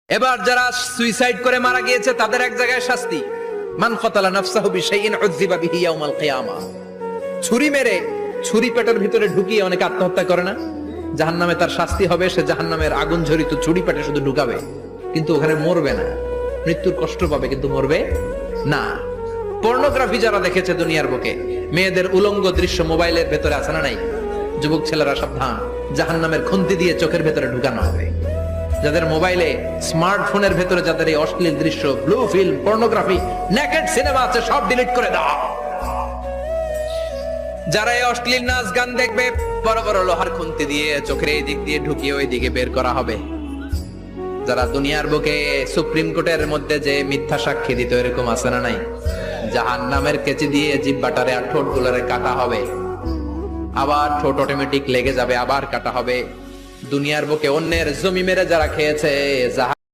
এবার যারা সুইসাইড করে মারা গিয়েছে তাদের এক জায়গায় শাস্তি, মান কতালা নাফসাহু বিশাইইন উযযিবা বিহি ইয়াউমাল কিয়ামা। ছুরি মেরে ছুরি পেটের ভিতরে ঢুকিয়ে অনেকে আত্মহত্যা করে না, জাহান্নামে তার শাস্তি হবে, সে জাহান্নামের আগুন ঝরিত ছুরি পেটে শুধু ঢুকাবে, কিন্তু ওখানে মরবে না, মৃত্যুর কষ্ট পাবে কিন্তু মরবে না। পর্নোগ্রাফি যারা দেখেছে দুনিয়ার বুকে, মেয়েদের উলঙ্গ দৃশ্য মোবাইলের ভেতরে আছে না নাই, যুবক ছেলেরা সাবধান, জাহান্নামের খুন্তি দিয়ে চোখের ভেতরে ঢুকানো হবে। যাদের মোবাইলে স্মার্টফোনের ভেতরে যাদের এই অশ্লীল দৃশ্য, blue film, pornography, naked cinema আছে, সব ডিলিট করে দাও। যারা এই অশ্লীল নাচ গান দেখবে, বড় বড় লোহার খুন্তি দিয়ে চোখের এই দিক দিয়ে ঢুকিয়ে ওই দিকে বের করা হবে। যারা দুনিয়ার বুকে সুপ্রিম কোর্টের মধ্যে যে মিথ্যা সাক্ষী দিত, এরকম আছে না নাই, জাহান্নামের কেচি দিয়ে জিহ্বাটারে আর ঠোঁট গুলারে কাটা হবে, আবার ঠোঁট অটোমেটিক লেগে যাবে, আবার কাটা হবে। দুনিয়ার বুকে অন্যের জমি মেরে যারা খেয়েছে,